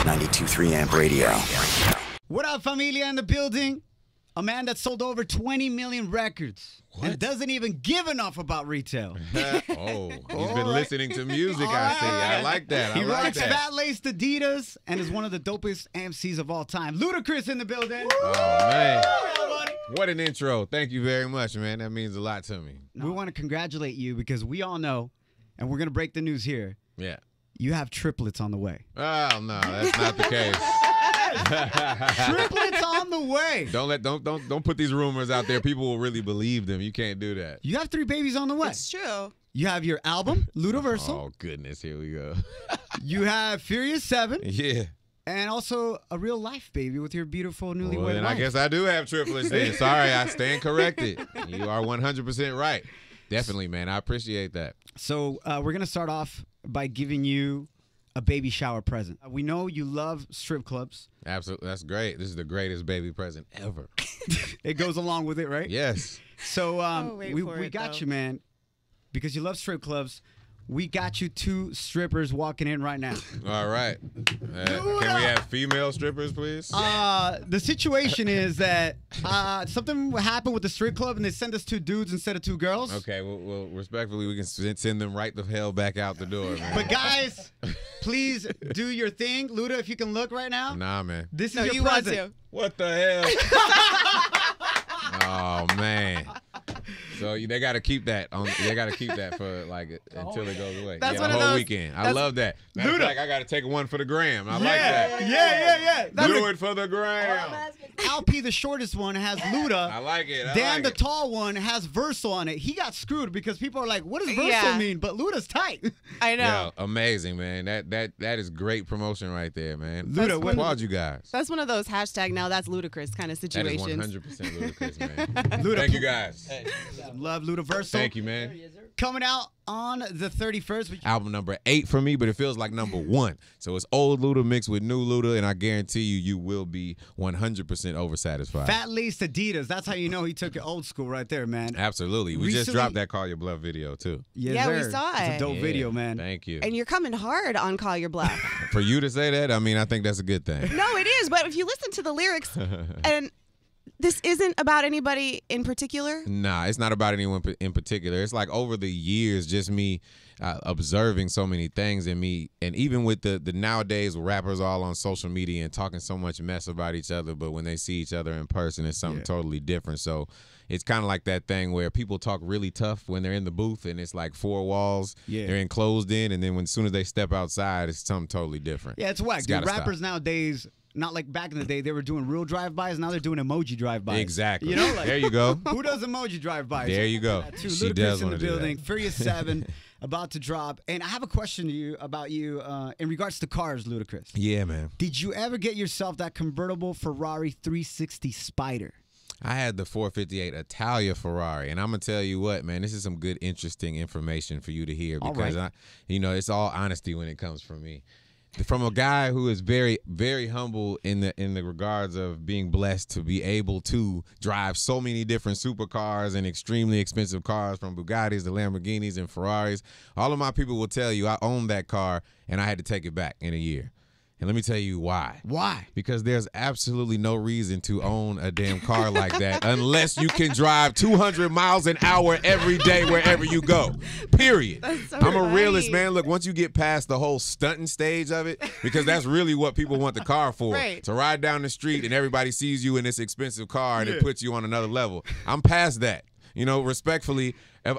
92.3 Amp Radio. What up, familia in the building? A man that sold over 20 million records and doesn't even give enough about retail. He's been listening to music, I see. I like that. He rocks fat-laced Adidas and is one of the dopest MCs of all time. Ludacris in the building. Oh, man. What an intro. Thank you very much, man. That means a lot to me. We want to congratulate you because we all know, and we're going to break the news here, Yeah. you have triplets on the way. Oh, no, that's not the case. Triplets on the way. Don't put these rumors out there. People will really believe them. You can't do that. You have 3 babies on the way. It's true. You have your album, Ludaversal. Oh, goodness. Here we go. You have Furious 7. Yeah. And also a real life baby with your beautiful newlywed Well, then wife. I guess I do have triplets then. Sorry, I stand corrected. You are 100% right. Definitely, man. I appreciate that. So we're going to start off by giving you a baby shower present. We know you love strip clubs. Absolutely. That's great. This is the greatest baby present ever. It goes along with it, right? Yes. So we got you, man. Because you love strip clubs, we got you 2 strippers walking in right now. All right. Can we have female strippers, please? The situation is that something happened with the strip club and they sent us 2 dudes instead of 2 girls. Okay, well, respectfully, we can send them right the hell back out the door, man. But guys, please do your thing. Luda, if you can look right now. Nah, man. This is your present. What the hell? Oh, man. So they got to keep that on. They got to keep that for until it goes away. That's the whole weekend. I love that. Matter of fact, I got to take one for the gram. I like that. Yeah. Do it for the gram. Alp, the shortest one, has Luda. I like it. Dan, the tall one, has Versal on it. He got screwed because people are like, "What does Versal mean?" But Luda's tight. I know. Yeah, amazing, man. That is great promotion right there, man. Luda, applaud you guys. That's one of those hashtag now that's Ludacris kind of situations. That is 100% Ludacris, man. Luda, Thank you guys. Love Ludaversal. Thank you, man. Coming out on the 31st. Album number 8 for me, but it feels like number 1. So it's old Luda mixed with new Luda, and I guarantee you will be 100% oversatisfied. Fat-laced Adidas. That's how you know he took it old school right there, man. Absolutely. We just dropped that Call Your Bluff video, too. Yeah, we saw it. It's a dope video, man. Thank you. And you're coming hard on Call Your Bluff. For you to say that, I mean, I think that's a good thing. No, it is. But if you listen to the lyrics, and this isn't about anybody in particular. Nah, it's not about anyone in particular. It's like over the years, just me observing so many things in me. And even with the nowadays rappers all on social media and talking so much mess about each other, but when they see each other in person, it's something totally different. So it's kind of like that thing where people talk really tough when they're in the booth and it's like 4 walls. Yeah. They're enclosed in. And then as soon as they step outside, it's something totally different. Yeah, it's whack. Dude, rappers nowadays, not like back in the day, they were doing real drive-bys. Now they're doing emoji drive-bys. Exactly. You know, like, there you go. Who does emoji drive-bys? There you go. She does in the building. Furious 7 about to drop. And I have a question to you about you in regards to cars, Ludacris. Yeah, man. Did you ever get yourself that convertible Ferrari 360 Spider? I had the 458 Italia Ferrari, and I'm gonna tell you what, man, this is some good, interesting information for you to hear because it's all honesty when it comes from me. From a guy who is very, very humble in the regards of being blessed to be able to drive so many different supercars and extremely expensive cars, from Bugattis to Lamborghinis and Ferraris. All of my people will tell you I owned that car and I had to take it back in a year. And let me tell you why. Why? Because there's absolutely no reason to own a damn car like that unless you can drive 200 miles an hour every day wherever you go. Period. I'm a realist, man. Look, once you get past the whole stunting stage of it, because that's really what people want the car for. Right. To ride down the street and everybody sees you in this expensive car and it puts you on another level. I'm past that. You know, respectfully, if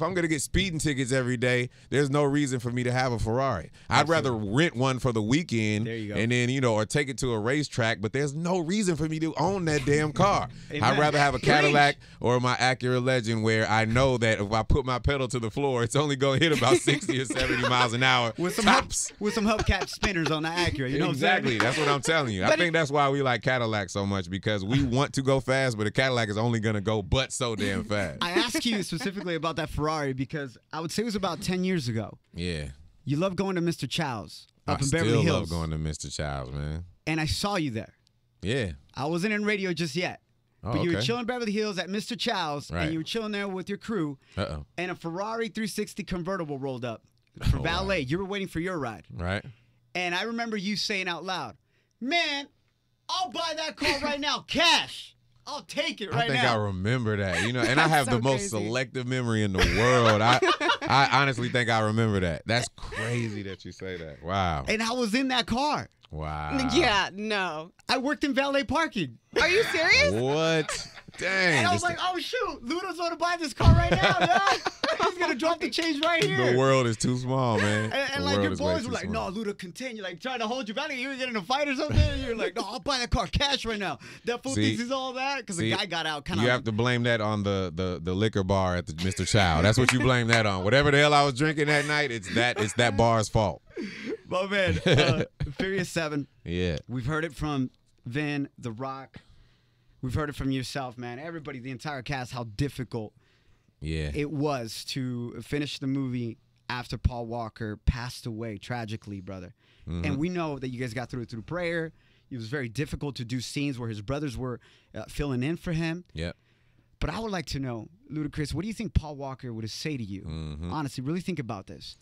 I'm going to get speeding tickets every day, there's no reason for me to have a Ferrari. I'd rather rent one for the weekend and then, or take it to a racetrack, but there's no reason for me to own that damn car. I'd rather have a Cadillac or my Acura Legend where I know that if I put my pedal to the floor, it's only going to hit about 60 or 70 miles an hour. With some tops. With some hubcap spinners on the Acura. You know exactly. What I'm saying? That's what I'm telling you. I think that's why we like Cadillac so much, because we want to go fast, but a Cadillac is only going to go but so damn fast. I asked you specifically about that Ferrari because I would say it was about 10 years ago. Yeah. You love going to Mr. Chow's up in Beverly Hills. I still Hills. love going to Mr. Chow's, man. And I saw you there. Yeah. I wasn't in radio just yet. But you were chilling in Beverly Hills at Mr. Chow's, and you were chilling there with your crew, and a Ferrari 360 convertible rolled up for valet. You were waiting for your ride. Right. And I remember you saying out loud, man, I'll buy that car right now, cash. I'll take it right now. I think I remember that, and I have so the most crazy. selective memory in the world. I honestly think I remember that. That's crazy that you say that. Wow. And I was in that car. Wow. Yeah, no. I worked in valet parking. Are you serious? What? Dang. And I was like, oh, shoot, Luda's going to buy this car right now, dog. He's going to drop the change right here. The world is too small, man. And like your boys were like, no, Luda, continue. Like trying to hold you back. You were getting in a fight or something. And you're like, no, I'll buy that car cash right now. That fool thinks he's all that because the guy got out kind of. You have to blame that on the liquor bar at the Mr. Chow. That's what you blame that on. Whatever the hell I was drinking that night, it's that bar's fault. But man, Furious 7. Yeah. We've heard it from Vin, The Rock. We've heard it from yourself, man. Everybody, the entire cast, how difficult it was to finish the movie after Paul Walker passed away tragically, brother. Mm-hmm. And we know that you guys got through it through prayer. It was very difficult to do scenes where his brothers were filling in for him. Yep. But I would like to know, Ludacris, what do you think Paul Walker would say to you? Mm-hmm. Honestly, really think about this.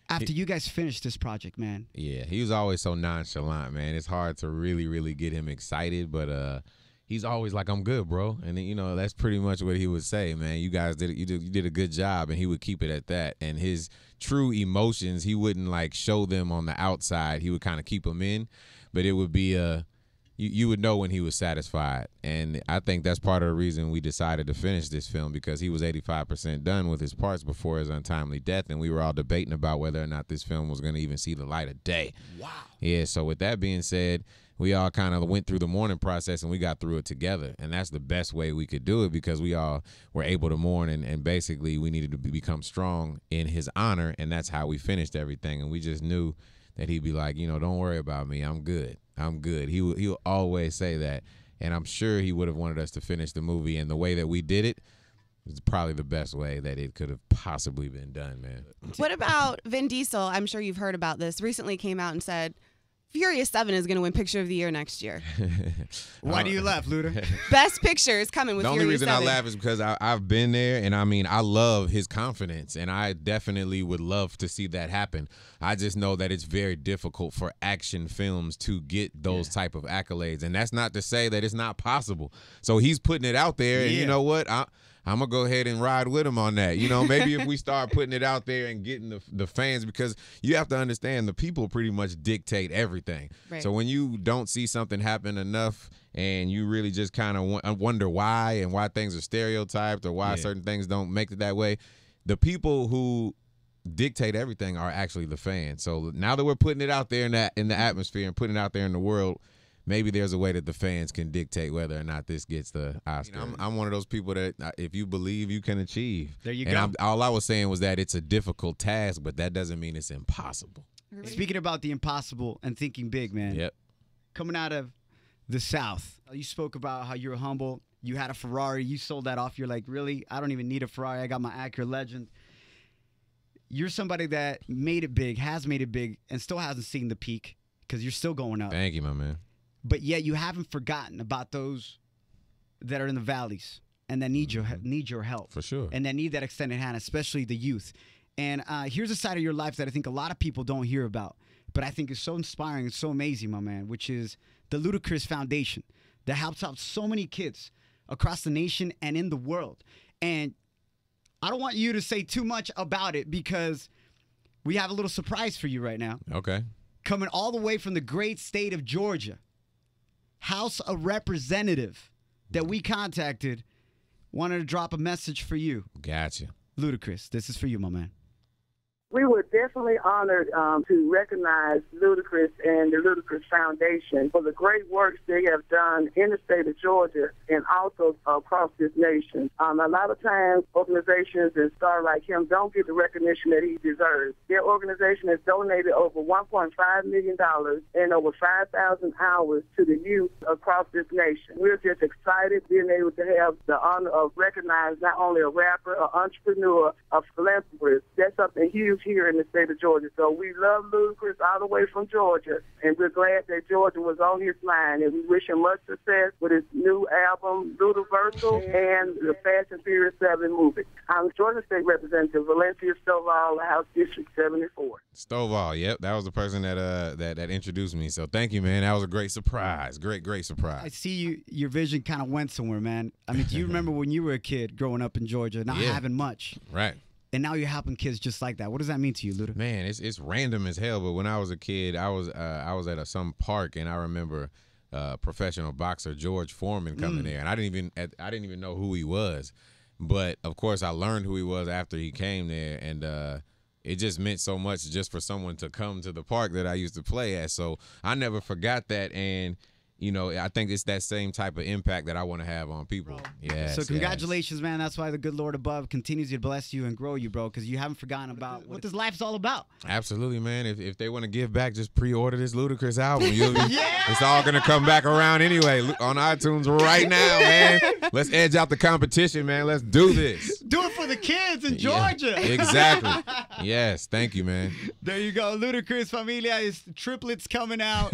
After you guys finished this project, man. Yeah, he was always so nonchalant, man. It's hard to really, really get him excited, but he's always like, I'm good, bro. And then, that's pretty much what he would say, man. You guys you did a good job, and he would keep it at that. And his true emotions, he wouldn't like show them on the outside. He would kind of keep them in, but it would be you would know when he was satisfied. And I think that's part of the reason we decided to finish this film, because he was 85% done with his parts before his untimely death, and we were all debating about whether or not this film was going to even see the light of day. Wow. Yeah, so with that being said, we all kind of went through the mourning process, and we got through it together. And that's the best way we could do it, because we all were able to mourn, and basically we needed to become strong in his honor, and that's how we finished everything. And we just knew that he'd be like, don't worry about me. I'm good. I'm good. He'll always say that. And I'm sure he would have wanted us to finish the movie. And the way that we did it was probably the best way that it could have possibly been done, man. What about Vin Diesel? I'm sure you've heard about this. Recently came out and said, Furious 7 is going to win Picture of the Year next year. Why do you laugh, Luda? Best Picture is coming with The only Furious reason 7. I laugh is because I've been there, and I love his confidence, and I definitely would love to see that happen. I just know that it's very difficult for action films to get those type of accolades, and that's not to say that it's not possible. So he's putting it out there, and you know what? I'm going to go ahead and ride with him on that. Maybe if we start putting it out there and getting the fans, because you have to understand the people pretty much dictate everything. Right. So when you don't see something happen enough and you really just kind of wonder why and why things are stereotyped or why certain things don't make it that way, the people who dictate everything are actually the fans. So now that we're putting it out there in the atmosphere and putting it out there in the world, maybe there's a way that the fans can dictate whether or not this gets the Oscar. I'm one of those people that if you believe, you can achieve. There you go. And all I was saying was that it's a difficult task, but that doesn't mean it's impossible. Speaking about the impossible and thinking big, man. Yep. Coming out of the South, you spoke about how you were humble. You had a Ferrari. You sold that off. You're like, really? I don't even need a Ferrari. I got my Acura Legend. You're somebody that made it big, has made it big, and still hasn't seen the peak because you're still going up. Thank you, my man. But yet you haven't forgotten about those that are in the valleys and that need your help. For sure. And that need that extended hand, especially the youth. And here's a side of your life that I think a lot of people don't hear about, but I think is so inspiring and so amazing, my man, which is the Ludacris Foundation that helps out so many kids across the nation and in the world. And I don't want you to say too much about it because we have a little surprise for you right now. Okay. Coming all the way from the great state of Georgia. House of Representative that we contacted wanted to drop a message for you. Gotcha. Ludacris, this is for you, my man. We were definitely honored to recognize Ludacris and the Ludacris Foundation for the great work they have done in the state of Georgia and also across this nation. A lot of times, organizations and stars like him don't get the recognition that he deserves. Their organization has donated over $1.5 million and over 5,000 hours to the youth across this nation. We're just excited being able to have the honor of recognizing not only a rapper, an entrepreneur, a philanthropist. That's something huge youth here in the state of Georgia. So we love Ludacris all the way from Georgia, and we're glad that Georgia was on his mind, and we wish him much success with his new album, Ludaversal, and the Fast and Furious 7 movie. I'm Georgia State Representative Valencia Stovall, House District 74. Stovall, yep, that was the person that introduced me. So thank you, man. That was a great surprise. Great surprise. I see your vision kind of went somewhere, man. I mean, do you remember when you were a kid growing up in Georgia, not having much? Right. And now you're helping kids just like that. What does that mean to you, Luda? Man, it's random as hell. But when I was a kid, I was at some park, and I remember professional boxer George Foreman coming there, and I didn't even know who he was. But of course, I learned who he was after he came there, and it just meant so much just for someone to come to the park that I used to play at. So I never forgot that, and you know, I think it's that same type of impact that I want to have on people. Yeah. So congratulations, man. That's why the good Lord above continues to bless you and grow you, bro, because you haven't forgotten about what this life's all about. Absolutely, man. If they want to give back, just pre-order this Ludacris album. It's all going to come back around anyway on iTunes right now, man. Let's edge out the competition, man. Let's do this. Do it for the kids in Georgia. Yeah, exactly. Yes. Thank you, man. There you go. Ludacris, familia. His triplets coming out.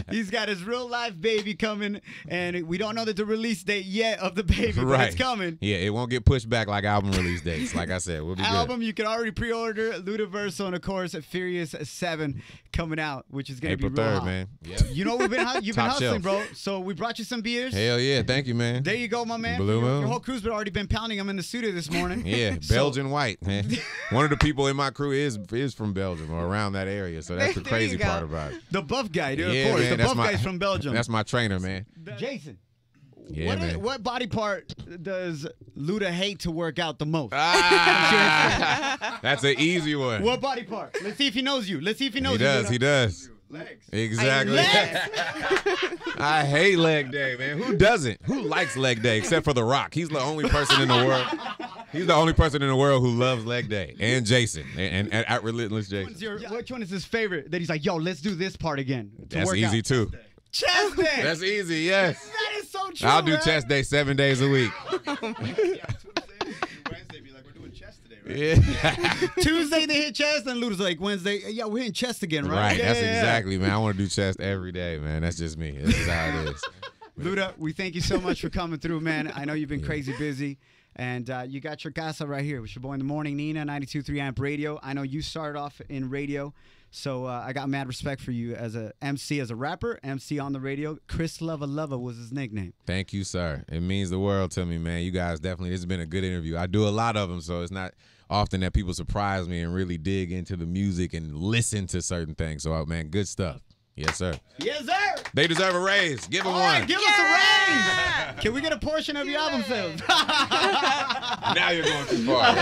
He's got his real life baby coming, and we don't know the release date yet of the baby, but it's coming. Yeah, it won't get pushed back like album release dates. Like I said, we'll be album good. You can already pre-order Ludaversal, and of course Furious 7 coming out, which is gonna April be real 3rd, hot. man. Yep. You know you've been hustling, shelf. bro. So we brought you some beers. Hell yeah, thank you, man. There you go, my man. Blue Moon. Your whole crew's already been pounding them in the studio this morning. Yeah, Belgian white, man. One of the people in my crew is from Belgium or around that area, so that's the crazy part about it. The buff guy, dude. Yeah, of course, man, the buff guy's from Belgium. That's my trainer, man. Jason. Yeah, man. What body part does Luda hate to work out the most? That's an easy one. What body part? Let's see if he knows you. Let's see if he knows you. He does. Legs. Exactly. Legs. I hate leg day, man. Who doesn't? Who likes leg day except for The Rock? He's the only person in the world. He's the only person in the world who loves leg day. And Jason. And at Relentless Jason. Which one is his favorite? That he's like, yo, let's do this part again. That's easy too. Chest day. That's easy, yes. That is so true. I'll do chest day 7 days a week. Yeah. Tuesday they hit chest, and Luda's like Wednesday. Yeah, we're hitting chest again, right? Right. Yeah, That's exactly, man. I want to do chest every day, man. That's just me. This is how it is. Luda, we thank you so much for coming through, man. I know you've been crazy busy, and you got your casa right here with your boy in the morning, Nina, 92.3 Amp Radio. I know you started off in radio, so I got mad respect for you as a MC, as a rapper, MC on the radio. Chris Lova was his nickname. Thank you, sir. It means the world to me, man. You guys definitely, this has been a good interview. I do a lot of them, so it's not often that people surprise me and really dig into the music and listen to certain things. So, man, good stuff. Yes, sir. Yes, sir. They deserve a raise. Give them Right, one. give us a raise. Can we get a portion of your album sales? Now you're going too far.